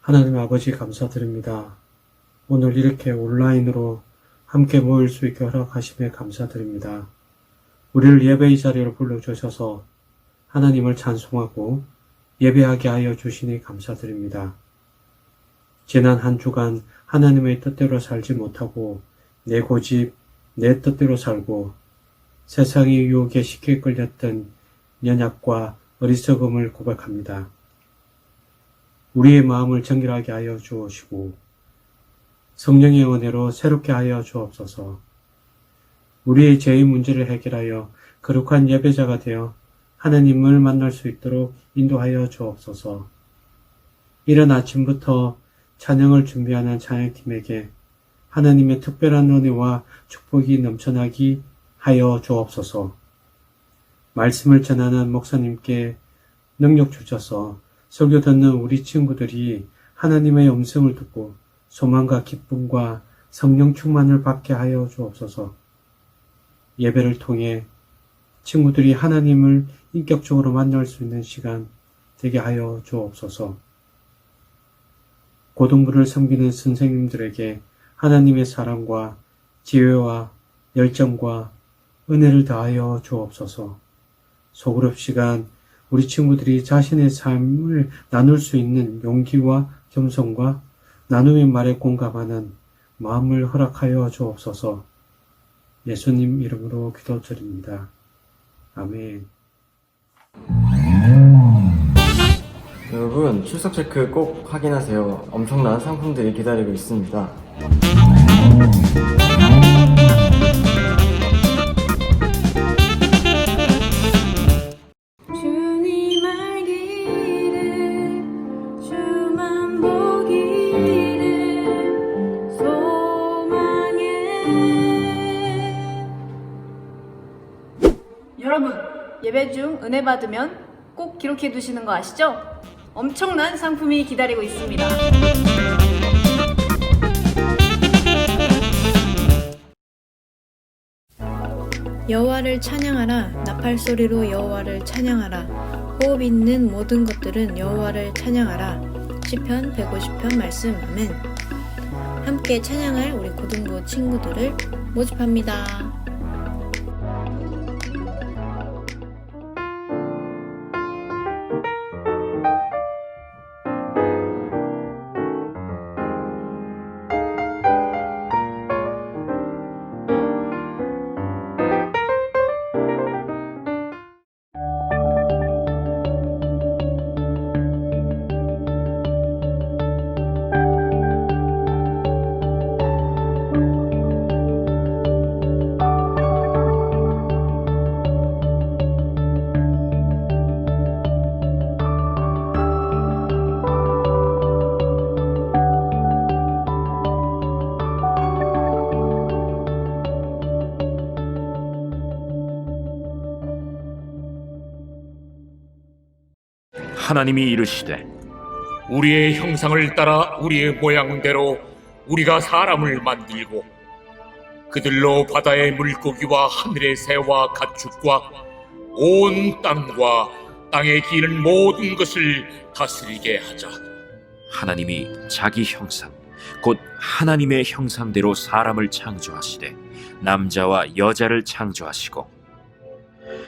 하나님 아버지 감사드립니다. 오늘 이렇게 온라인으로 함께 모일 수 있게 허락하심에 감사드립니다. 우리를 예배의 자리로 불러주셔서 하나님을 찬송하고 예배하게 하여 주시니 감사드립니다. 지난 한 주간 하나님의 뜻대로 살지 못하고 내 고집, 내 뜻대로 살고 세상의 유혹에 쉽게 끌렸던 연약과 어리석음을 고백합니다. 우리의 마음을 정결하게 하여 주옵시고 성령의 은혜로 새롭게 하여 주옵소서. 우리의 죄의 문제를 해결하여 거룩한 예배자가 되어 하나님을 만날 수 있도록 인도하여 주옵소서. 이른 아침부터 찬양을 준비하는 찬양팀에게 하나님의 특별한 은혜와 축복이 넘쳐나게 하여 주옵소서. 말씀을 전하는 목사님께 능력 주셔서 설교 듣는 우리 친구들이 하나님의 음성을 듣고 소망과 기쁨과 성령 충만을 받게 하여 주옵소서. 예배를 통해 친구들이 하나님을 인격적으로 만날 수 있는 시간 되게 하여 주옵소서. 고등부를 섬기는 선생님들에게 하나님의 사랑과 지혜와 열정과 은혜를 다하여 주옵소서. 소그룹 시간 우리 친구들이 자신의 삶을 나눌 수 있는 용기와 겸손과 나눔의 말에 공감하는 마음을 허락하여 주옵소서. 예수님 이름으로 기도드립니다. 아멘. 여러분, 출석 체크 꼭 확인하세요. 엄청난 상품들이 기다리고 있습니다. 주님 알기를 주만 보기를 소망해. 여러분, 예배 중 은혜 받으면 꼭 기록해 두시는 거 아시죠? 엄청난 상품이 기다리고 있습니다. 여호와를 찬양하라. 나팔 소리로 여호와를 찬양하라. 호흡 있는 모든 것들은 여호와를 찬양하라. 시편 150편 말씀. 아멘. 함께 찬양할 우리 고등부 친구들을 모집합니다. 하나님이 이르시되 우리의 형상을 따라 우리의 모양대로 우리가 사람을 만들고 그들로 바다의 물고기와 하늘의 새와 가축과 온 땅과 땅에 기는 모든 것을 다스리게 하자. 하나님이 자기 형상 곧 하나님의 형상대로 사람을 창조하시되 남자와 여자를 창조하시고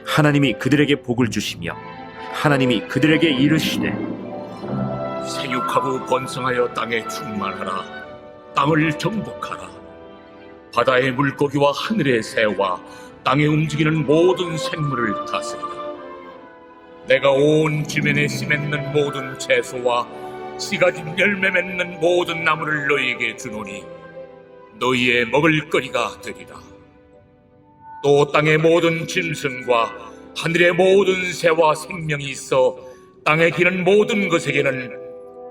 하나님이 그들에게 복을 주시며 하나님이 그들에게 이르시되 생육하고 번성하여 땅에 충만하라. 땅을 정복하라. 바다의 물고기와 하늘의 새와 땅에 움직이는 모든 생물을 다스리라. 내가 온 지면에 씨 맺는 모든 채소와 씨 가진 열매 맺는 모든 나무를 너희에게 주노니 너희의 먹을거리가 되리라. 또 땅의 모든 짐승과 하늘의 모든 새와 생명이 있어 땅에 기는 모든 것에게는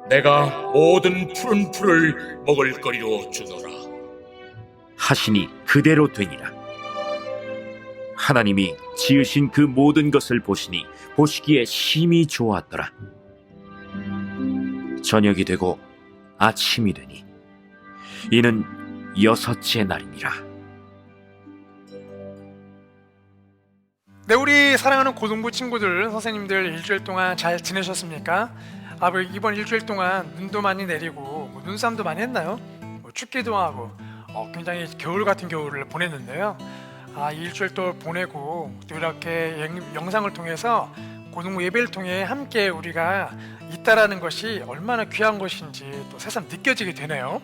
내가 모든 푸른 풀을 먹을거리로 주노라. 하시니 그대로 되니라. 하나님이 지으신 그 모든 것을 보시니 보시기에 심히 좋았더라. 저녁이 되고 아침이 되니 이는 여섯째 날이니라. 네, 우리 사랑하는 고등부 친구들, 선생님들 일주일 동안 잘 지내셨습니까? 뭐 이번 일주일 동안 눈도 많이 내리고 뭐 눈싸움도 많이 했나요? 뭐 춥기도 하고 굉장히 겨울 같은 겨울을 보냈는데요. 이 일주일 또 보내고 또 이렇게 영상을 통해서 고등부 예배를 통해 함께 우리가 있다라는 것이 얼마나 귀한 것인지 또 새삼 느껴지게 되네요.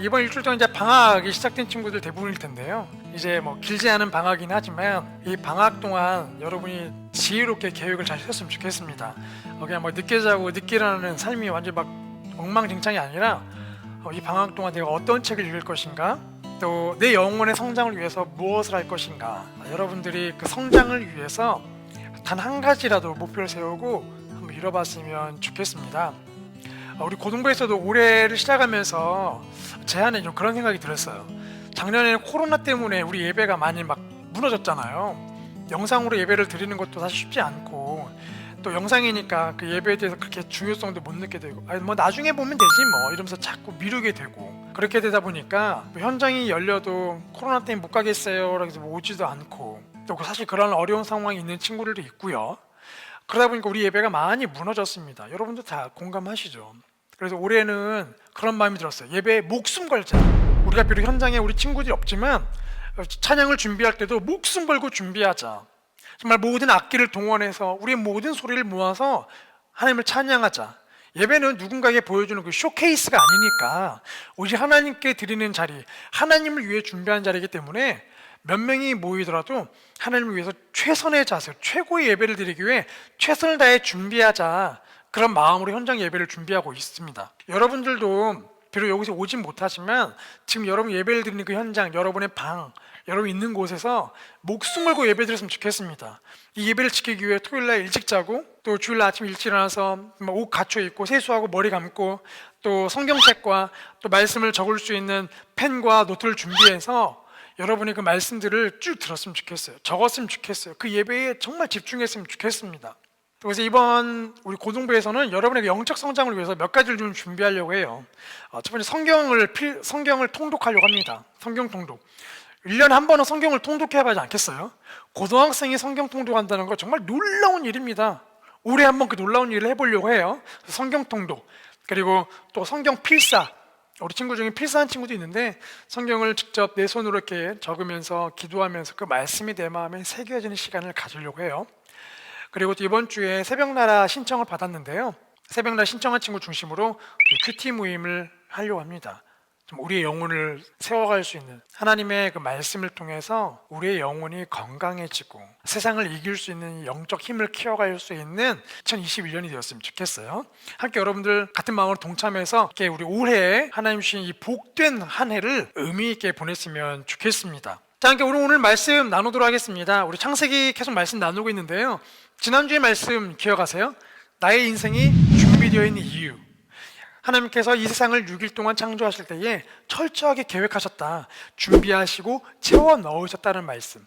이번 일주일 동안 이제 방학이 시작된 친구들 대부분일 텐데요. 이제 뭐 길지 않은 방학이긴 하지만 이 방학 동안 여러분이 지혜롭게 계획을 잘 세웠으면 좋겠습니다. 그냥 뭐 늦게 자고 늦게 일어나는 삶이 완전 막 엉망진창이 아니라 이 방학 동안 내가 어떤 책을 읽을 것인가, 또 내 영혼의 성장을 위해서 무엇을 할 것인가, 여러분들이 그 성장을 위해서 단 한 가지라도 목표를 세우고 한번 이뤄봤으면 좋겠습니다. 우리 고등부에서도 올해를 시작하면서 제 안에 좀 그런 생각이 들었어요. 작년에는 코로나 때문에 우리 예배가 많이 막 무너졌잖아요. 영상으로 예배를 드리는 것도 사실 쉽지 않고, 또 영상이니까 그 예배에 대해서 그렇게 중요성도 못 느끼게 되고, 뭐 나중에 보면 되지 뭐 이러면서 자꾸 미루게 되고, 그렇게 되다 보니까 뭐 현장이 열려도 코로나 때문에 못 가겠어요 라고 해서 뭐 오지도 않고, 또 사실 그런 어려운 상황이 있는 친구들도 있고요. 그러다 보니까 우리 예배가 많이 무너졌습니다. 여러분도 다 공감하시죠? 그래서 올해는 그런 마음이 들었어요. 예배에 목숨 걸자. 우리가 비록 현장에 우리 친구들이 없지만 찬양을 준비할 때도 목숨 걸고 준비하자. 정말 모든 악기를 동원해서 우리의 모든 소리를 모아서 하나님을 찬양하자. 예배는 누군가에게 보여주는 그 쇼케이스가 아니니까 오직 하나님께 드리는 자리, 하나님을 위해 준비한 자리이기 때문에 몇 명이 모이더라도 하나님을 위해서 최선의 자세, 최고의 예배를 드리기 위해 최선을 다해 준비하자, 그런 마음으로 현장 예배를 준비하고 있습니다. 여러분들도 비록 여기서 오진 못하지만 지금 여러분 예배를 드리는 그 현장, 여러분의 방, 여러분 있는 곳에서 목숨 걸고 예배 드렸으면 좋겠습니다. 이 예배를 지키기 위해 토요일날 일찍 자고, 또 주일날 아침 일찍 일어나서 옷 갖춰 입고 세수하고 머리 감고, 또 성경책과 또 말씀을 적을 수 있는 펜과 노트를 준비해서 여러분이 그 말씀들을 쭉 들었으면 좋겠어요. 적었으면 좋겠어요. 그 예배에 정말 집중했으면 좋겠습니다. 그래서 이번 우리 고등부에서는 여러분에게 영적 성장을 위해서 몇 가지를 좀 준비하려고 해요. 첫 번째, 성경을 통독하려고 합니다. 성경 통독. 1년에 한 번은 성경을 통독해봐야지 않겠어요? 고등학생이 성경 통독한다는 거 정말 놀라운 일입니다. 올해 한번 그 놀라운 일을 해보려고 해요. 성경 통독, 그리고 또 성경 필사. 우리 친구 중에 필사한 친구도 있는데 성경을 직접 내 손으로 이렇게 적으면서 기도하면서 그 말씀이 내 마음에 새겨지는 시간을 가지려고 해요. 그리고 또 이번 주에 새벽나라 신청을 받았는데요. 새벽나라 신청한 친구 중심으로 큐티 모임을 하려고 합니다. 좀 우리의 영혼을 세워갈 수 있는, 하나님의 그 말씀을 통해서 우리의 영혼이 건강해지고 세상을 이길 수 있는 영적 힘을 키워갈 수 있는 2021년이 되었으면 좋겠어요. 함께 여러분들 같은 마음으로 동참해서 이렇게 우리 올해 하나님 주신 이 복된 한 해를 의미 있게 보냈으면 좋겠습니다. 자, 함께 오늘 말씀 나누도록 하겠습니다. 우리 창세기 계속 말씀 나누고 있는데요. 지난주의 말씀 기억하세요? 나의 인생이 준비되어 있는 이유. 하나님께서 이 세상을 6일 동안 창조하실 때에 철저하게 계획하셨다, 준비하시고 채워 넣으셨다는 말씀.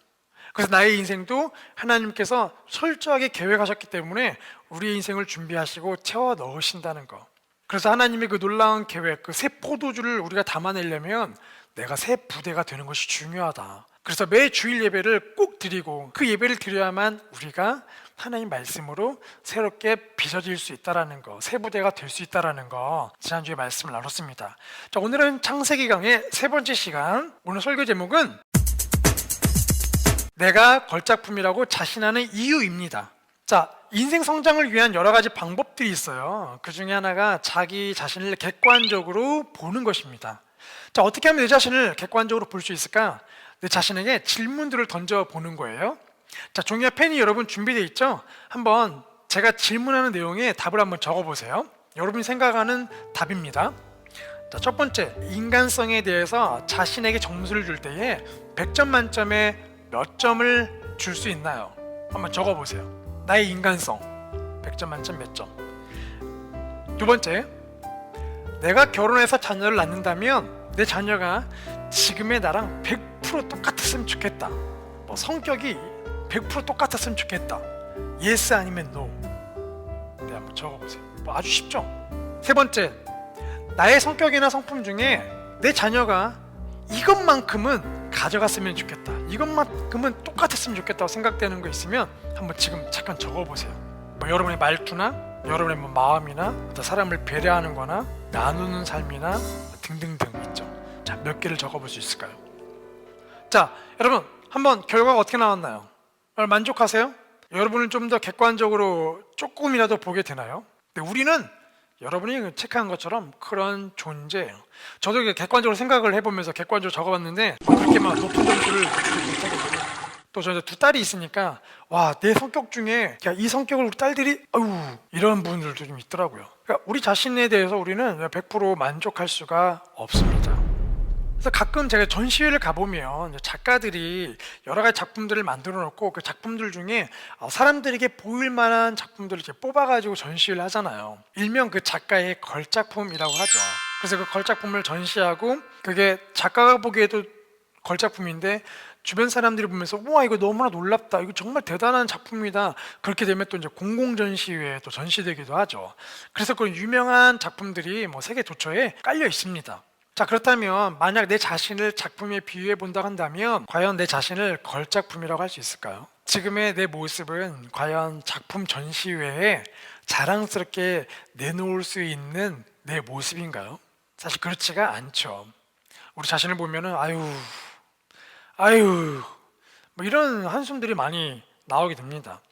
그래서 나의 인생도 하나님께서 철저하게 계획하셨기 때문에 우리의 인생을 준비하시고 채워 넣으신다는 거. 그래서 하나님의 그 놀라운 계획, 그 새 포도주를 우리가 담아내려면 내가 새 부대가 되는 것이 중요하다. 그래서 매 주일 예배를 꼭 드리고, 그 예배를 드려야만 우리가 하나님 말씀으로 새롭게 빚어질 수 있다는 거, 새 부대가 될 수 있다는 거, 지난주에 말씀을 나눴습니다. 자, 오늘은 창세기 강의 세 번째 시간. 오늘 설교 제목은 내가 걸작품이라고 자신하는 이유입니다. 자, 인생 성장을 위한 여러 가지 방법들이 있어요. 그 중에 하나가 자기 자신을 객관적으로 보는 것입니다. 자, 어떻게 하면 내 자신을 객관적으로 볼 수 있을까? 내 자신에게 질문들을 던져보는 거예요. 자, 종이와 펜이 여러분 준비되어 있죠? 한번 제가 질문하는 내용에 답을 한번 적어보세요. 여러분이 생각하는 답입니다. 자, 첫 번째, 인간성에 대해서 자신에게 점수를 줄 때에 100점 만점에 몇 점을 줄 수 있나요? 한번 적어보세요. 나의 인간성 100점 만점 몇 점? 두 번째, 내가 결혼해서 자녀를 낳는다면 내 자녀가 지금의 나랑 100% 똑같았으면 좋겠다. 뭐 성격이 100% 똑같았으면 좋겠다. yes 아니면 no. 네, 한번 적어보세요. 뭐 아주 쉽죠? 세 번째, 나의 성격이나 성품 중에 내 자녀가 이것만큼은 가져갔으면 좋겠다, 이것만큼은 똑같았으면 좋겠다고 생각되는 거 있으면 한번 지금 잠깐 적어보세요. 뭐 여러분의 말투나 여러분의 뭐 마음이나 어떤 사람을 배려하는 거나 나누는 삶이나 등등등 있죠. 자, 몇 개를 적어볼 수 있을까요? 자, 여러분 한번 결과가 어떻게 나왔나요? 만족하세요? 여러분을 좀 더 객관적으로 조금이라도 보게 되나요? 근데 우리는 여러분이 체크한 것처럼 그런 존재예요. 저도 이게 객관적으로 생각을 해보면서 객관적으로 적어봤는데 그렇게 막 높은 점수를 못하거든요. 또 저는 두 딸이 있으니까 와, 내 성격 중에 야, 이 성격을 우리 딸들이 아유 이런 분들도 좀 있더라고요. 그러니까 우리 자신에 대해서 우리는 100% 만족할 수가 없습니다. 그래서 가끔 제가 전시회를 가보면 작가들이 여러 가지 작품들을 만들어 놓고 그 작품들 중에 사람들에게 보일 만한 작품들을 이렇게 뽑아가지고 전시회를 하잖아요. 일명 그 작가의 걸작품이라고 하죠. 그래서 그 걸작품을 전시하고 그게 작가가 보기에도 걸작품인데 주변 사람들이 보면서 우와 이거 너무나 놀랍다, 이거 정말 대단한 작품이다, 그렇게 되면 또 이제 공공전시회에 또 전시되기도 하죠. 그래서 그런 유명한 작품들이 뭐 세계 도처에 깔려 있습니다. 자, 그렇다면 만약 내 자신을 작품에 비유해 본다고 한다면 과연 내 자신을 걸작품이라고 할 수 있을까요? 지금의 내 모습은 과연 작품 전시회에 자랑스럽게 내놓을 수 있는 내 모습인가요? 사실 그렇지가 않죠. 우리 자신을 보면은 아유 뭐 이런 한숨들이 많이 나오게 됩니다.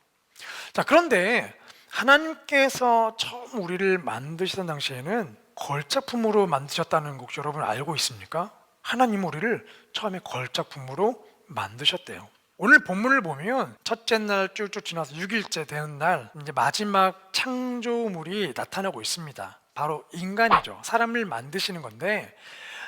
자, 그런데 하나님께서 처음 우리를 만드시던 당시에는 걸작품으로 만드셨다는 거 혹시 여러분 알고 있습니까? 하나님 우리를 처음에 걸작품으로 만드셨대요. 오늘 본문을 보면 첫째 날 쭉쭉 지나서 6일째 되는 날 이제 마지막 창조물이 나타나고 있습니다. 바로 인간이죠. 사람을 만드시는 건데,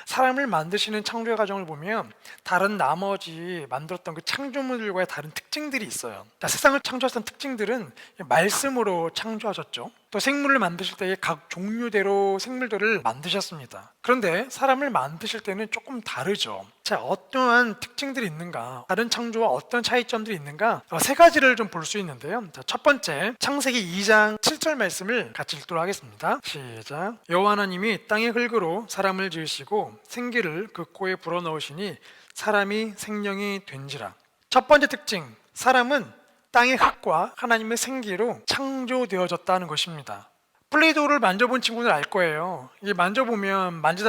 사람을 만드시는 창조의 과정을 보면 다른 나머지 만들었던 그 창조물들과의 다른 특징들이 있어요. 자, 세상을 창조하셨던 특징들은 말씀으로 창조하셨죠. 또 생물을 만드실 때에 각 종류대로 생물들을 만드셨습니다. 그런데 사람을 만드실 때는 조금 다르죠. 자, 어떠한 특징들이 있는가, 다른 창조와 어떤 차이점들이 있는가, 세 가지를 좀 볼 수 있는데요. 자, 첫 번째, 창세기 2장 7절 말씀을 같이 읽도록 하겠습니다. 시작. 여호와 하나님이 땅의 흙으로 사람을 지으시고 생기를 그 코에 불어넣으시니 사람이 생명이 된지라. 첫 번째 특징, 사람은 땅의 흙과 하나님의 생기로 창조되어졌다는 것입니다. 플레이도를 만져본 친구는 알 거예요. 이게 만지다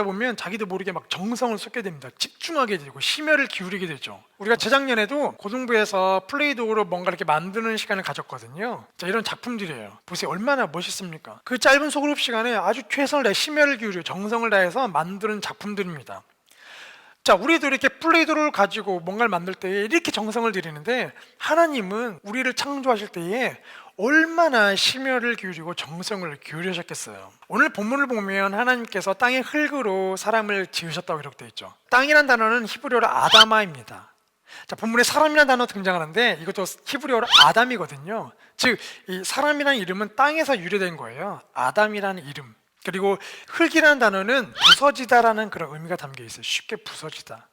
보면 자기도 모르게 막 정성을 쏟게 됩니다. 집중하게 되고 심혈을 기울이게 되죠. 우리가 재작년에도 고등부에서 플레이도로 뭔가 이렇게 만드는 시간을 가졌거든요. 자, 이런 작품들이에요. 보세요, 얼마나 멋있습니까? 그 짧은 소그룹 시간에 아주 최선을 다해 심혈을 기울이고 정성을 다해서 만드는 작품들입니다. 자, 우리도 이렇게 플레이도를 가지고 뭔가를 만들 때 이렇게 정성을 들이는데 하나님은 우리를 창조하실 때에 얼마나 심혈을 기울이고 정성을 기울이셨겠어요. 오늘 본문을 보면 하나님께서 땅의 흙으로 사람을 지으셨다고 기록되어 있죠. 땅이란 단어는 히브리어로 아다마입니다. 자, 본문에 사람이라는 단어 등장하는데 이것도 히브리어로 아담이거든요. 즉, 이 사람이라는 이름은 땅에서 유래된 거예요. 아담이라는 이름. 그리고 흙이라는 단어는 부서지다라는 그런 의미가 담겨 있어요. 쉽게 부서지다.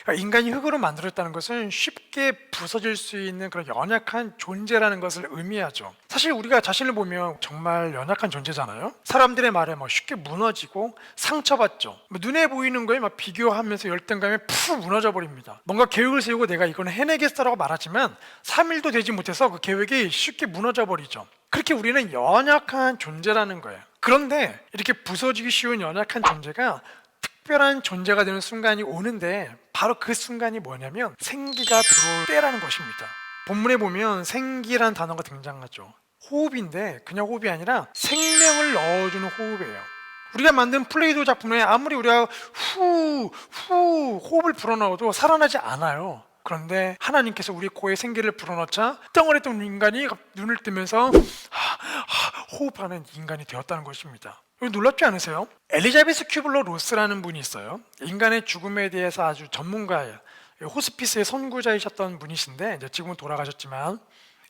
그러니까 인간이 흙으로 만들었다는 것은 쉽게 부서질 수 있는 그런 연약한 존재라는 것을 의미하죠. 사실 우리가 자신을 보면 정말 연약한 존재잖아요. 사람들의 말에 막 쉽게 무너지고 상처받죠. 눈에 보이는 거에 막 비교하면서 열등감에 푹 무너져 버립니다. 뭔가 계획을 세우고 내가 이건 해내겠어라고 말하지만 3일도 되지 못해서 그 계획이 쉽게 무너져 버리죠. 그렇게 우리는 연약한 존재라는 거예요. 그런데 이렇게 부서지기 쉬운 연약한 존재가 특별한 존재가 되는 순간이 오는데 바로 그 순간이 뭐냐면 생기가 들어올 때라는 것입니다. 본문에 보면 생기란 단어가 등장하죠. 호흡인데 그냥 호흡이 아니라 생명을 넣어주는 호흡이에요. 우리가 만든 플레이도 작품에 아무리 우리가 후 호흡을 불어넣어도 살아나지 않아요. 그런데 하나님께서 우리 코에 생기를 불어넣자 덩어리던 인간이 눈을 뜨면서 호흡하는 인간이 되었다는 것입니다. 놀랍지 않으세요? 엘리자베스 큐블러 로스라는 분이 있어요. 인간의 죽음에 대해서 아주 전문가예요. 호스피스의 선구자이셨던 분이신데 이제 지금은 돌아가셨지만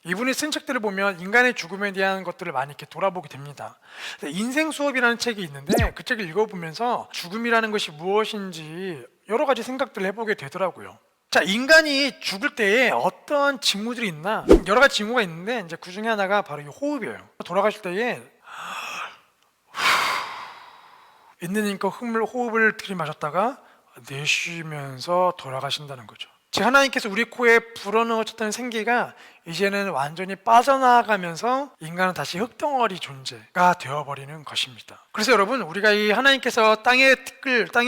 이분이 쓴 책들을 보면 인간의 죽음에 대한 것들을 많이 이렇게 돌아보게 됩니다. 인생 수업이라는 책이 있는데 그 책을 읽어보면서 죽음이라는 것이 무엇인지 여러 가지 생각들을 해보게 되더라고요. 자, 인간이 죽을 때에 어떤 징후들이 있나? 여러 가지 징후가 있는데 이제 그 중에 하나가 바로 이 호흡이에요. 돌아가실 때에 있는 힘껏 호흡을 들이마셨다가 내쉬면서 돌아가신다는 거죠. 즉 하나님께서 우리 코에 불어넣으셨던 생기가 이제는 완전히 빠져나가면서 인간은 다시 흙덩어리 존재가 되어버리는 것입니다. 그래서 여러분, 우리가 이 하나님께서 땅의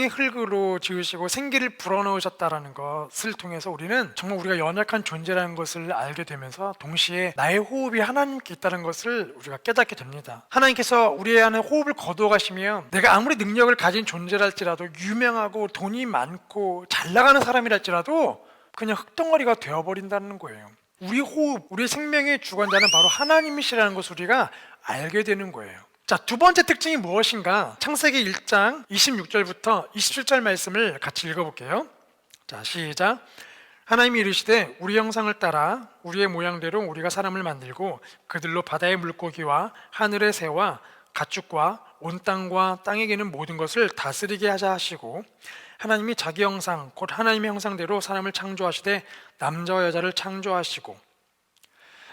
흙으로 지으시고 생기를 불어넣으셨다라는 것을 통해서 우리는 정말 우리가 연약한 존재라는 것을 알게 되면서 동시에 나의 호흡이 하나님께 있다는 것을 우리가 깨닫게 됩니다. 하나님께서 우리 안에 호흡을 거두어 가시면 내가 아무리 능력을 가진 존재랄지라도, 유명하고 돈이 많고 잘 나가는 사람이랄지라도 그냥 흙덩어리가 되어버린다는 거예요. 우리 호흡, 우리 생명의 주관자는 바로 하나님이시라는 것을 우리가 알게 되는 거예요. 자, 두 번째 특징이 무엇인가? 창세기 1장 26절부터 27절 말씀을 같이 읽어볼게요. 자, 시작. 하나님이 이르시되 우리 형상을 따라 우리의 모양대로 우리가 사람을 만들고 그들로 바다의 물고기와 하늘의 새와 가축과 온 땅과 땅에 기는 모든 것을 다스리게 하자 하시고, 하나님이 자기 형상 곧 하나님의 형상대로 사람을 창조하시되 남자와 여자를 창조하시고.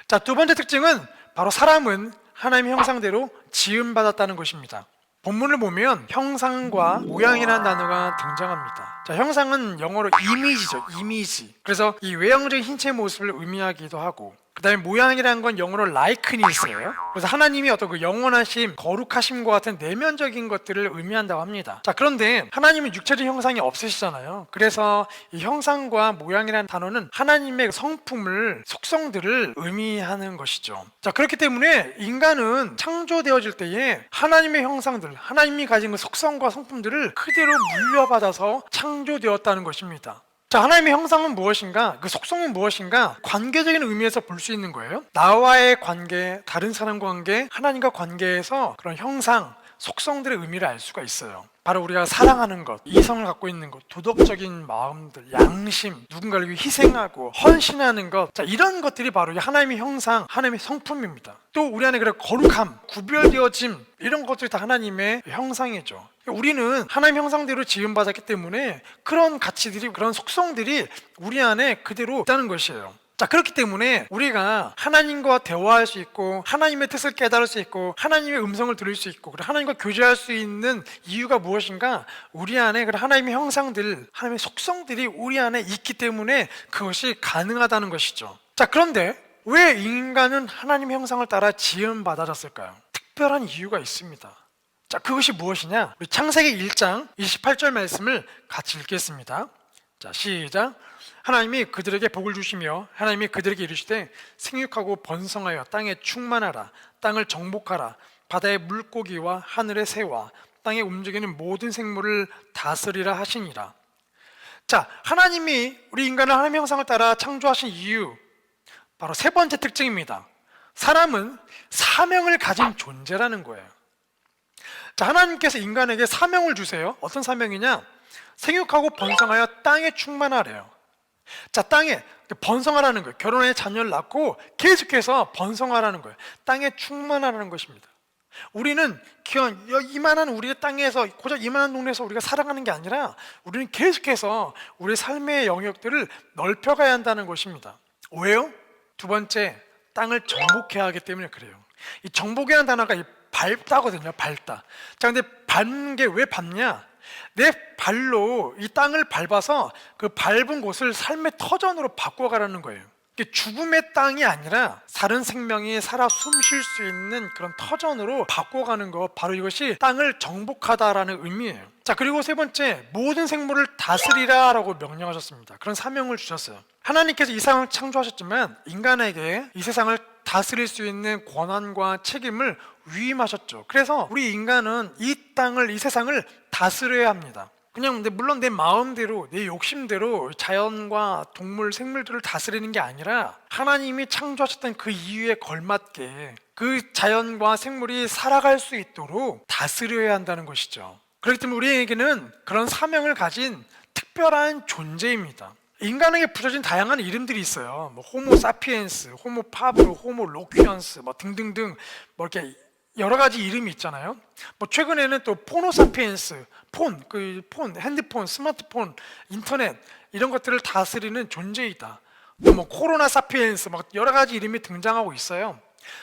자, 두 번째 특징은 바로 사람은 하나님의 형상대로 지음받았다는 것입니다. 본문을 보면 형상과 모양이라는 단어가 등장합니다. 자, 형상은 영어로 이미지죠. 이미지. 그래서 이 외형적인 신체 모습을 의미하기도 하고, 그 다음에 모양이라는 건 영어로 likenes예요. 그래서 하나님이 어떤 그 영원하심, 거룩하심과 같은 내면적인 것들을 의미한다고 합니다. 자, 그런데 하나님은 육체적 형상이 없으시잖아요. 그래서 이 형상과 모양이라는 단어는 하나님의 성품을, 속성들을 의미하는 것이죠. 자, 그렇기 때문에 인간은 창조되어질 때에 하나님의 형상들, 하나님이 가진 그 속성과 성품들을 그대로 물려받아서 창조되었다는 것입니다. 자, 하나님의 형상은 무엇인가? 그 속성은 무엇인가? 관계적인 의미에서 볼 수 있는 거예요. 나와의 관계, 다른 사람과 관계, 하나님과 관계에서 그런 형상, 속성들의 의미를 알 수가 있어요. 바로 우리가 사랑하는 것, 이성을 갖고 있는 것, 도덕적인 마음들, 양심, 누군가를 위해 희생하고 헌신하는 것, 자, 이런 것들이 바로 하나님의 형상, 하나님의 성품입니다. 또 우리 안에 그런 거룩함, 구별되어짐, 이런 것들이 다 하나님의 형상이죠. 우리는 하나님 형상대로 지음받았기 때문에 그런 가치들이, 그런 속성들이 우리 안에 그대로 있다는 것이에요. 자, 그렇기 때문에 우리가 하나님과 대화할 수 있고, 하나님의 뜻을 깨달을 수 있고, 하나님의 음성을 들을 수 있고, 그리고 하나님과 교제할 수 있는 이유가 무엇인가? 우리 안에 그런 하나님의 형상들, 하나님의 속성들이 우리 안에 있기 때문에 그것이 가능하다는 것이죠. 자, 그런데 왜 인간은 하나님의 형상을 따라 지음받아졌을까요? 특별한 이유가 있습니다. 자, 그것이 무엇이냐? 우리 창세기 1장 28절 말씀을 같이 읽겠습니다. 자, 시작. 하나님이 그들에게 복을 주시며 하나님이 그들에게 이르시되 생육하고 번성하여 땅에 충만하라. 땅을 정복하라. 바다의 물고기와 하늘의 새와 땅에 움직이는 모든 생물을 다스리라 하시니라. 자, 하나님이 우리 인간을 하나님의 형상을 따라 창조하신 이유, 바로 세 번째 특징입니다. 사람은 사명을 가진 존재라는 거예요. 자, 하나님께서 인간에게 사명을 주세요. 어떤 사명이냐? 생육하고 번성하여 땅에 충만하래요. 자, 땅에 번성하라는 거예요. 결혼해 자녀를 낳고 계속해서 번성하라는 거예요. 땅에 충만하라는 것입니다. 우리는 이만한 우리의 땅에서, 고작 이만한 동네에서 우리가 살아가는 게 아니라 우리는 계속해서 우리의 삶의 영역들을 넓혀가야 한다는 것입니다. 왜요? 두 번째, 땅을 정복해야 하기 때문에 그래요. 이 정복이라는 단어가 밟다거든요. 밟다. 자, 근데 밟는 게 왜 밟냐? 내 발로 이 땅을 밟아서 그 밟은 곳을 삶의 터전으로 바꿔가라는 거예요. 이게 죽음의 땅이 아니라 다른 생명이 살아 숨 쉴 수 있는 그런 터전으로 바꿔가는 거, 바로 이것이 땅을 정복하다라는 의미예요. 자, 그리고 세 번째, 모든 생물을 다스리라 라고 명령하셨습니다. 그런 사명을 주셨어요. 하나님께서 이 세상을 창조하셨지만 인간에게 이 세상을 다스릴 수 있는 권한과 책임을 위임하셨죠. 그래서 우리 인간은 이 땅을, 이 세상을 다스려야 합니다. 그냥 물론 내 마음대로, 내 욕심대로 자연과 동물, 생물들을 다스리는 게 아니라 하나님이 창조하셨던 그 이유에 걸맞게 그 자연과 생물이 살아갈 수 있도록 다스려야 한다는 것이죠. 그렇기 때문에 우리에게는 그런 사명을 가진 특별한 존재입니다. 인간에게 붙여진 다양한 이름들이 있어요. 뭐 호모 사피엔스, 호모 파브로, 호모 로퀴언스, 뭐 등등등, 뭐 이렇게 여러 가지 이름이 있잖아요. 뭐 최근에는 또 포노 사피엔스, 폰, 핸드폰, 스마트폰, 인터넷 이런 것들을 다스리는 존재이다. 또 뭐 코로나 사피엔스, 막 여러 가지 이름이 등장하고 있어요.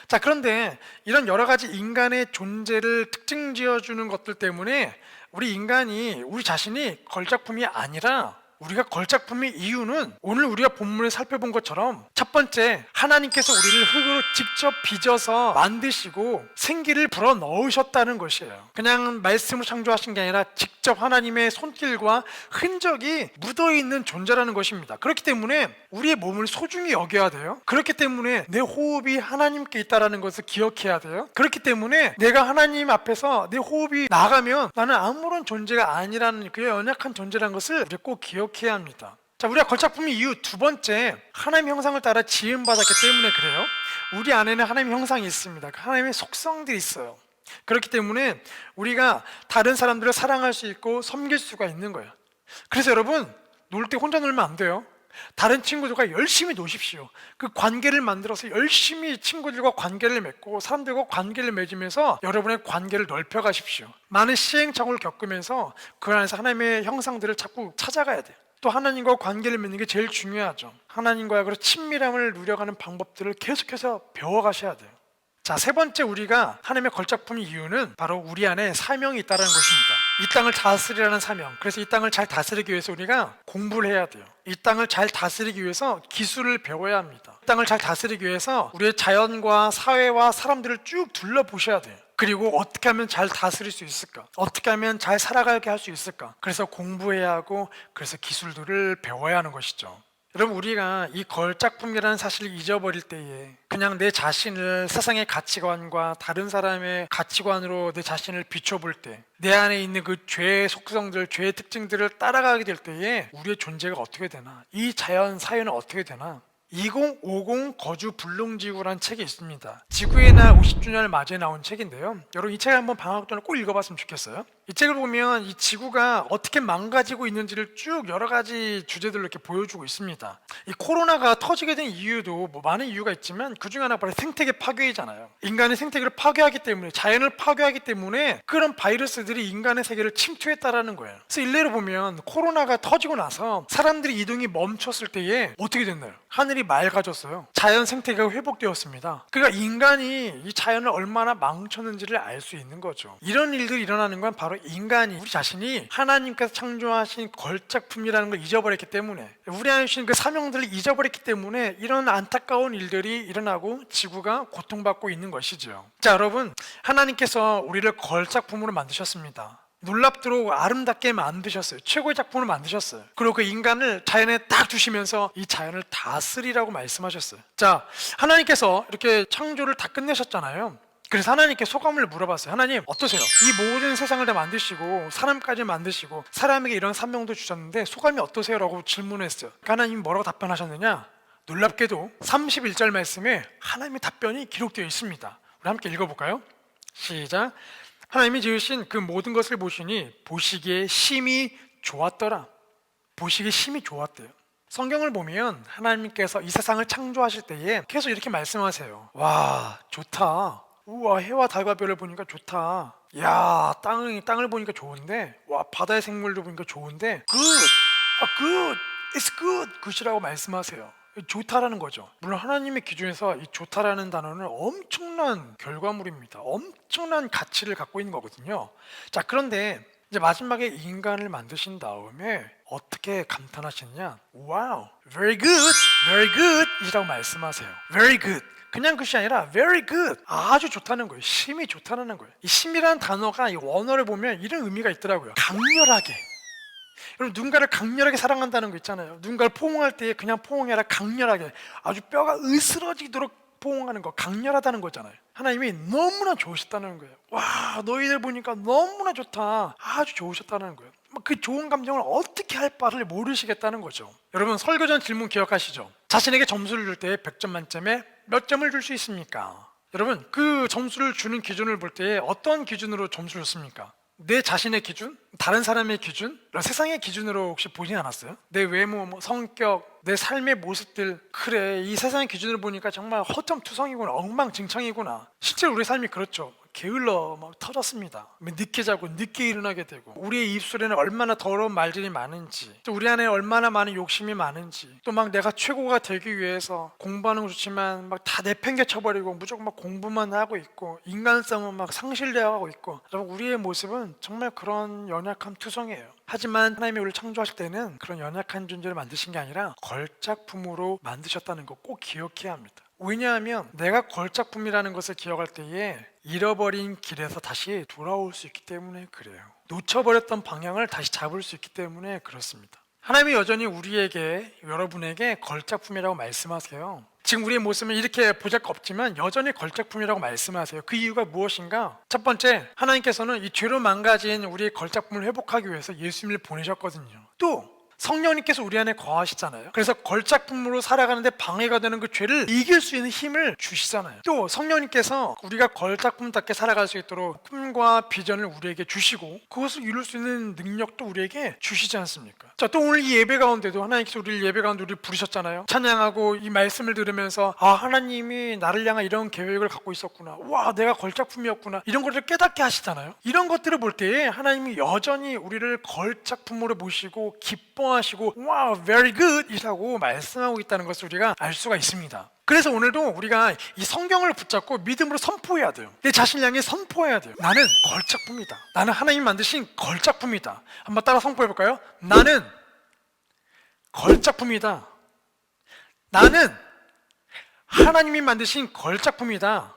자, 그런데 이런 여러 가지 인간의 존재를 특징 지어주는 것들 때문에 우리 인간이, 우리 자신이 걸작품이 아니라 우리가 걸작품의 이유는 오늘 우리가 본문에 살펴본 것처럼 첫 번째, 하나님께서 우리를 흙으로 직접 빚어서 만드시고 생기를 불어 넣으셨다는 것이에요. 그냥 말씀으로 창조하신 게 아니라 직접 하나님의 손길과 흔적이 묻어있는 존재라는 것입니다. 그렇기 때문에 우리의 몸을 소중히 여겨야 돼요. 그렇기 때문에 내 호흡이 하나님께 있다는 것을 기억해야 돼요. 그렇기 때문에 내가 하나님 앞에서 내 호흡이 나가면 나는 아무런 존재가 아니라는 그 연약한 존재라는 것을 우리 꼭 기억해야 합니다. 자, 우리가 걸작품의 이유 두 번째, 하나님의 형상을 따라 지음받았기 때문에 그래요. 우리 안에는 하나님의 형상이 있습니다. 하나님의 속성들이 있어요. 그렇기 때문에 우리가 다른 사람들을 사랑할 수 있고 섬길 수가 있는 거예요. 그래서 여러분, 놀 때 혼자 놀면 안 돼요. 다른 친구들과 열심히 노십시오. 그 관계를 만들어서 열심히 친구들과 관계를 맺고 사람들과 관계를 맺으면서 여러분의 관계를 넓혀 가십시오. 많은 시행착오를 겪으면서 그 안에서 하나님의 형상들을 자꾸 찾아가야 돼요. 또 하나님과 관계를 맺는 게 제일 중요하죠. 하나님과의 그런 친밀함을 누려가는 방법들을 계속해서 배워가셔야 돼요. 자, 세 번째, 우리가 하나님의 걸작품의 이유는 바로 우리 안에 사명이 있다는 것입니다. 이 땅을 다스리라는 사명. 그래서 이 땅을 잘 다스리기 위해서 우리가 공부를 해야 돼요. 이 땅을 잘 다스리기 위해서 기술을 배워야 합니다. 이 땅을 잘 다스리기 위해서 우리의 자연과 사회와 사람들을 쭉 둘러보셔야 돼요. 그리고 어떻게 하면 잘 다스릴 수 있을까? 어떻게 하면 잘 살아가게 할 수 있을까? 그래서 공부해야 하고, 그래서 기술들을 배워야 하는 것이죠. 여러분, 우리가 이 걸작품이라는 사실을 잊어버릴 때에 그냥 내 자신을 세상의 가치관과 다른 사람의 가치관으로 내 자신을 비춰볼 때, 내 안에 있는 그 죄의 속성들, 죄의 특징들을 따라가게 될 때에 우리의 존재가 어떻게 되나? 이 자연 사회는 어떻게 되나? 2050 거주 불능지구라는 책이 있습니다. 지구의 날 50주년을 맞이해 나온 책인데요. 여러분, 이 책을 한번 방학 전에 꼭 읽어봤으면 좋겠어요. 이 책을 보면 이 지구가 어떻게 망가지고 있는지를 쭉 여러 가지 주제들로 이렇게 보여주고 있습니다. 이 코로나가 터지게 된 이유도 뭐 많은 이유가 있지만 그 중에 하나가 바로 생태계 파괴이잖아요. 인간의 생태계를 파괴하기 때문에, 자연을 파괴하기 때문에 그런 바이러스들이 인간의 세계를 침투했다라는 거예요. 그래서 일례로 보면 코로나가 터지고 나서 사람들이 이동이 멈췄을 때에 어떻게 됐나요? 하늘이 맑아졌어요. 자연 생태계가 회복되었습니다. 그러니까 인간이 이 자연을 얼마나 망쳤는지를 알 수 있는 거죠. 이런 일들이 일어나는 건 바로 인간이, 우리 자신이 하나님께서 창조하신 걸작품이라는 걸 잊어버렸기 때문에, 우리 안에 주신 그 사명들을 잊어버렸기 때문에 이런 안타까운 일들이 일어나고 지구가 고통받고 있는 것이죠. 자, 여러분, 하나님께서 우리를 걸작품으로 만드셨습니다. 놀랍도록 아름답게 만드셨어요. 최고의 작품을 만드셨어요. 그리고 그 인간을 자연에 딱 두시면서 이 자연을 다스리라고 말씀하셨어요. 자, 하나님께서 이렇게 창조를 다 끝내셨잖아요. 그래서 하나님께 소감을 물어봤어요. 하나님, 어떠세요? 이 모든 세상을 다 만드시고 사람까지 만드시고 사람에게 이런 사명도 주셨는데 소감이 어떠세요? 라고 질문했어요. 그러니까 하나님이 뭐라고 답변하셨느냐? 놀랍게도 31절 말씀에 하나님의 답변이 기록되어 있습니다. 우리 함께 읽어볼까요? 시작. 하나님이 지으신 그 모든 것을 보시니 보시기에 심히 좋았더라. 보시기에 심히 좋았대요. 성경을 보면 하나님께서 이 세상을 창조하실 때에 계속 이렇게 말씀하세요. 와, 좋다. 우와, 해와 달과 별을 보니까 좋다. 야, 땅을 보니까 좋은데, 와, 바다의 생물도 보니까 좋은데, good, it's good, good이라고 말씀하세요. 좋다라는 거죠. 물론 하나님의 기준에서 이 좋다라는 단어는 엄청난 결과물입니다. 엄청난 가치를 갖고 있는 거거든요. 자, 그런데 이제 마지막에 인간을 만드신 다음에 어떻게 감탄하시느냐? 와우, very good 이라고 말씀하세요. very good. 그냥 것이 아니라 very good, 아주 좋다는 거예요. 심히 좋다는 거예요. 이 심이라는 단어가 이 원어를 보면 이런 의미가 있더라고요. 강렬하게. 여러분, 누군가를 강렬하게 사랑한다는 거 있잖아요. 누군가를 포옹할 때 그냥 포옹이 아니라 강렬하게, 아주 뼈가 으스러지도록 포옹하는 거, 강렬하다는 거잖아요. 하나님이 너무나 좋으셨다는 거예요. 와, 너희들 보니까 너무나 좋다, 아주 좋으셨다는 거예요. 그 좋은 감정을 어떻게 할 바를 모르시겠다는 거죠. 여러분, 설교 전 질문 기억하시죠? 자신에게 점수를 줄 때 100점 만점에 몇 점을 줄 수 있습니까? 여러분, 그 점수를 주는 기준을 볼 때 어떤 기준으로 점수를 줬습니까? 내 자신의 기준? 다른 사람의 기준? 세상의 기준으로 혹시 보진 않았어요? 내 외모, 성격, 내 삶의 모습들, 그래, 이 세상의 기준으로 보니까 정말 허점투성이구나, 엉망진창이구나. 실제로 우리 삶이 그렇죠. 게을러 막 터졌습니다. 늦게 자고 늦게 일어나게 되고, 우리의 입술에는 얼마나 더러운 말들이 많은지, 또 우리 안에 얼마나 많은 욕심이 많은지, 또 막 내가 최고가 되기 위해서 공부하는 거 좋지만 막 다 내팽개쳐버리고 무조건 막 공부만 하고 있고, 인간성은 막 상실되어가고 있고. 여러분, 우리의 모습은 정말 그런 연약 연약함 투성이에요. 하지만 하나님이 우리를 창조하실 때는 그런 연약한 존재를 만드신 게 아니라 걸작품으로 만드셨다는 거 꼭 기억해야 합니다. 왜냐하면 내가 걸작품이라는 것을 기억할 때에 잃어버린 길에서 다시 돌아올 수 있기 때문에 그래요. 놓쳐버렸던 방향을 다시 잡을 수 있기 때문에 그렇습니다. 하나님이 여전히 우리에게, 여러분에게 걸작품이라고 말씀하세요. 지금 우리의 모습은 이렇게 보잘것없지만 여전히 걸작품이라고 말씀하세요. 그 이유가 무엇인가? 첫 번째, 하나님께서는 이 죄로 망가진 우리의 걸작품을 회복하기 위해서 예수님을 보내셨거든요. 또 성령님께서 우리 안에 거하시잖아요. 그래서 걸작품으로 살아가는데 방해가 되는 그 죄를 이길 수 있는 힘을 주시잖아요. 또 성령님께서 우리가 걸작품답게 살아갈 수 있도록 꿈과 비전을 우리에게 주시고 그것을 이룰 수 있는 능력도 우리에게 주시지 않습니까? 자, 또 오늘 이 예배 가운데도 하나님께서 우리를 예배 가운데 우리를 부르셨잖아요. 찬양하고 이 말씀을 들으면서 하나님이 나를 향한 이런 계획을 갖고 있었구나. 와, 내가 걸작품이었구나. 이런 것들을 깨닫게 하시잖아요. 이런 것들을 볼 때에 하나님이 여전히 우리를 걸작품으로 보시고 기뻐하시고 와, very good 이라고 말씀하고 있다는 것을 우리가 알 수가 있습니다. 그래서 오늘도 우리가 이 성경을 붙잡고 믿음으로 선포해야 돼요. 내 자신을 향해 선포해야 돼요. 나는 걸작품이다. 나는 하나님 만드신 걸작품이다. 한번 따라 선포해볼까요? 나는 걸작품이다. 나는 하나님이 만드신 걸작품이다.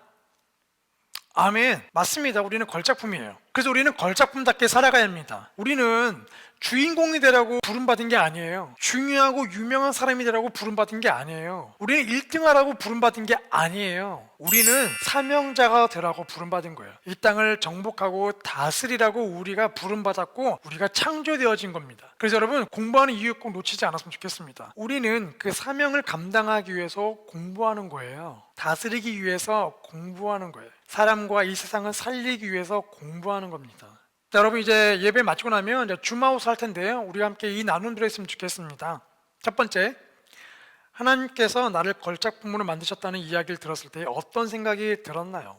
아멘. 맞습니다. 우리는 걸작품이에요. 그래서 우리는 걸작품답게 살아가야 합니다. 우리는 주인공이 되라고 부름받은 게 아니에요. 중요하고 유명한 사람이 되라고 부름받은 게 아니에요. 우리는 1등하라고 부름받은 게 아니에요. 우리는 사명자가 되라고 부름받은 거예요. 이 땅을 정복하고 다스리라고 우리가 부름받았고 우리가 창조되어진 겁니다. 그래서 여러분, 공부하는 이유 꼭 놓치지 않았으면 좋겠습니다. 우리는 그 사명을 감당하기 위해서 공부하는 거예요. 다스리기 위해서 공부하는 거예요. 사람과 이 세상을 살리기 위해서 공부하는 겁니다. 자, 여러분, 이제 예배 마치고 나면 이제 줌아웃을 할 텐데요. 우리가 함께 이 나눔을 했으면 좋겠습니다. 첫 번째, 하나님께서 나를 걸작품으로 만드셨다는 이야기를 들었을 때 어떤 생각이 들었나요?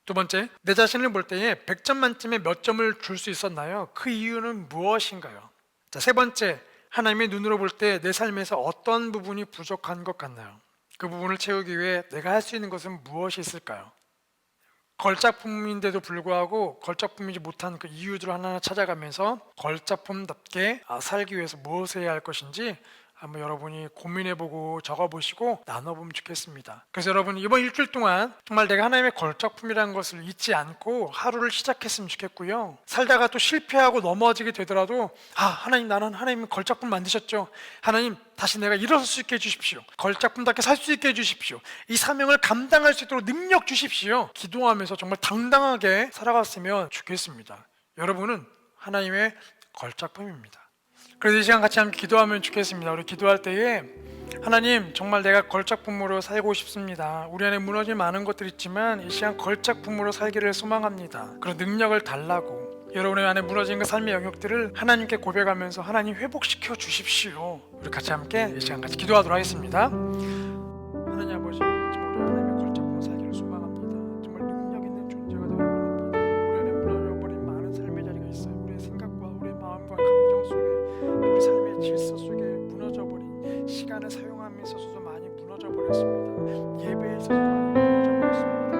두 번째, 내 자신을 볼 때에 100점 만점에 몇 점을 줄 수 있었나요? 그 이유는 무엇인가요? 자, 세 번째, 하나님의 눈으로 볼 때 내 삶에서 어떤 부분이 부족한 것 같나요? 그 부분을 채우기 위해 내가 할 수 있는 것은 무엇이 있을까요? 걸작품인데도 불구하고 걸작품이지 못한 그 이유들을 하나하나 찾아가면서 걸작품답게 살기 위해서 무엇을 해야 할 것인지 한번 여러분이 고민해보고 적어보시고 나눠보면 좋겠습니다. 그래서 여러분, 이번 일주일 동안 정말 내가 하나님의 걸작품이라는 것을 잊지 않고 하루를 시작했으면 좋겠고요. 살다가 또 실패하고 넘어지게 되더라도 하나님, 나는 하나님 걸작품 만드셨죠. 하나님, 다시 내가 일어설 수 있게 해주십시오. 걸작품답게 살 수 있게 해주십시오. 이 사명을 감당할 수 있도록 능력 주십시오. 기도하면서 정말 당당하게 살아갔으면 좋겠습니다. 여러분은 하나님의 걸작품입니다. 그래서 이 시간 같이 함께 기도하면 좋겠습니다. 우리 기도할 때에 하나님, 정말 내가 걸작품으로 살고 싶습니다. 우리 안에 무너진 많은 것들이 있지만 이 시간 걸작품으로 살기를 소망합니다. 그런 능력을 달라고, 여러분의 안에 무너진 그 삶의 영역들을 하나님께 고백하면서 하나님 회복시켜 주십시오. 우리 같이 함께 이 시간 같이 기도하도록 하겠습니다. 하나님 아버지, 정말 하나님의 걸작품으로 살기를 소망합니다. 정말 능력 있는 존재가 되기를 원합니다. 우리 안에 무너져버린 많은 삶의 자리가 있어요. 우리의 생각과 우리의 마음과 감정 속에, 우리 삶의 질서 속에 무너져버린, 시간을 사용함에 있어서도 많이 무너져버렸습니다. 예배에 있어서도 많이 무너져버렸습니다.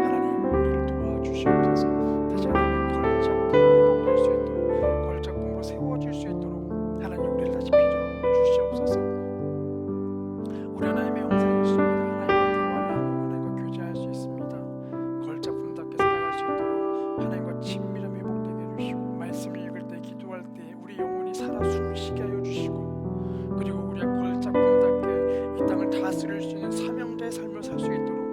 하나님, 우리를 도와주시옵소서. 다시 하나님의 걸작품으로 회복될 수 있도록, 걸작품으로 세워질 수 있도록 하나님, 우리를 다시 빚어주시옵소서. 우리 하나님의 형상이십니다. 하나님과 대화를 하고 하나님과 교제할 수 있습니다. 걸작품답게 살아갈 수 있도록 하나님과 친밀함 회복되게 해주시고, 말씀을 읽을 때, 기도할 때 우리 영혼이 살아 숨쉬게 하여 주시고, 그리고 우리가 걸작품답게 이 땅을 다스릴 수 있는 사명자의 삶을 살 수 있도록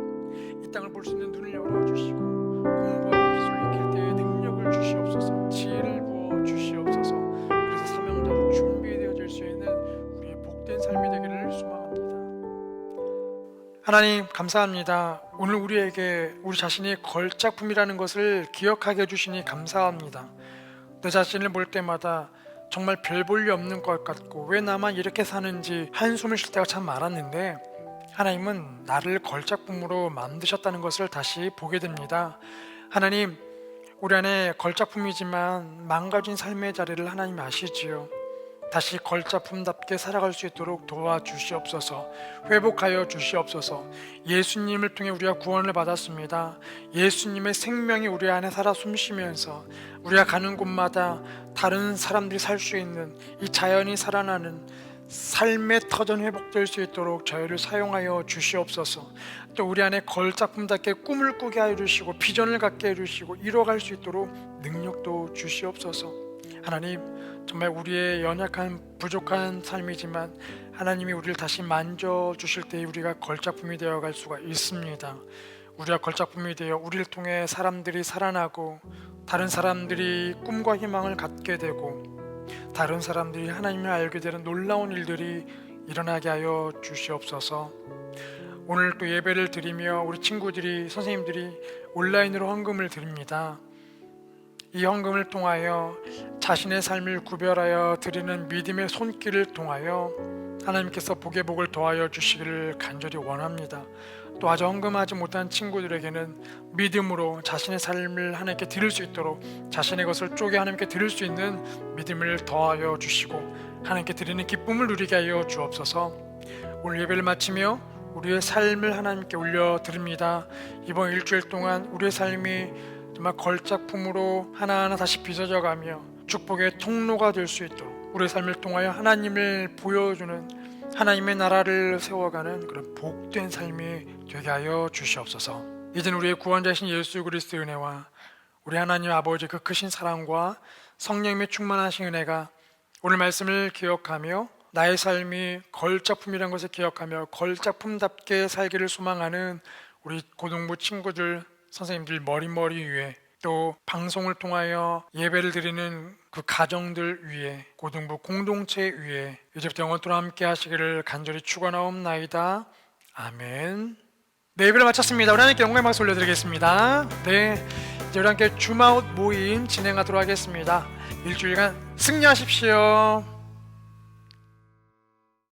이 땅을 볼 수 있는 눈을 열어주시고, 공부하고 기술을 익힐 때에 능력을 주시옵소서. 지혜를 부어 주시옵소서. 그래서 사명자로 준비되어질 수 있는 우리의 복된 삶이 되기를 소망합니다. 하나님, 감사합니다. 오늘 우리에게 우리 자신이 걸작품이라는 것을 기억하게 해주시니 감사합니다. 내 자신을 볼 때마다 정말 별 볼 일 없는 것 같고, 왜 나만 이렇게 사는지 한숨을 쉴 때가 참 많았는데, 하나님은 나를 걸작품으로 만드셨다는 것을 다시 보게 됩니다. 하나님, 우리 안에 걸작품이지만 망가진 삶의 자리를 하나님 아시지요. 다시 걸작품답게 살아갈 수 있도록 도와주시옵소서. 회복하여 주시옵소서. 예수님을 통해 우리가 구원을 받았습니다. 예수님의 생명이 우리 안에 살아 숨쉬면서 우리가 가는 곳마다 다른 사람들이 살 수 있는 이 자연이 살아나는 삶의 터전 회복될 수 있도록 저희를 사용하여 주시옵소서. 또 우리 안에 걸작품답게 꿈을 꾸게 하여 주시고 비전을 갖게 해 주시고 이뤄갈 수 있도록 능력도 주시옵소서. 하나님, 정말 우리의 연약한 부족한 삶이지만 하나님이 우리를 다시 만져주실 때 우리가 걸작품이 되어갈 수가 있습니다. 우리가 걸작품이 되어 우리를 통해 사람들이 살아나고 다른 사람들이 꿈과 희망을 갖게 되고 다른 사람들이 하나님을 알게 되는 놀라운 일들이 일어나게 하여 주시옵소서. 오늘 또 예배를 드리며 우리 친구들이 선생님들이 온라인으로 헌금을 드립니다. 이 헌금을 통하여 자신의 삶을 구별하여 드리는 믿음의 손길을 통하여 하나님께서 복의 복을 더하여 주시기를 간절히 원합니다. 또 아직 헌금하지 못한 친구들에게는 믿음으로 자신의 삶을 하나님께 드릴 수 있도록 자신의 것을 쪼개 하나님께 드릴 수 있는 믿음을 더하여 주시고 하나님께 드리는 기쁨을 누리게 하여 주옵소서. 오늘 예배를 마치며 우리의 삶을 하나님께 올려드립니다. 이번 일주일 동안 우리의 삶이 정말 걸작품으로 하나하나 다시 빚어져 가며 축복의 통로가 될 수 있도록 우리의 삶을 통하여 하나님을 보여주는 하나님의 나라를 세워가는 그런 복된 삶이 되게 하여 주시옵소서. 이제는 우리의 구원자이신 예수 그리스도의 은혜와 우리 하나님 아버지 그 크신 사랑과 성령님의 충만하신 은혜가 오늘 말씀을 기억하며 나의 삶이 걸작품이라는 것을 기억하며 걸작품답게 살기를 소망하는 우리 고등부 친구들, 선생님들 머리 위에 또 방송을 통하여 예배를 드리는 그 가정들 위에 고등부 공동체 위에 이제부터 영원토록 함께 하시기를 간절히 축원하옵나이다. 아멘. 네, 예배를 마쳤습니다. 우리 하나님께 영광의 박수 올려드리겠습니다. 네, 이제 우리 함께 줌아웃 모임 진행하도록 하겠습니다. 일주일간 승리하십시오.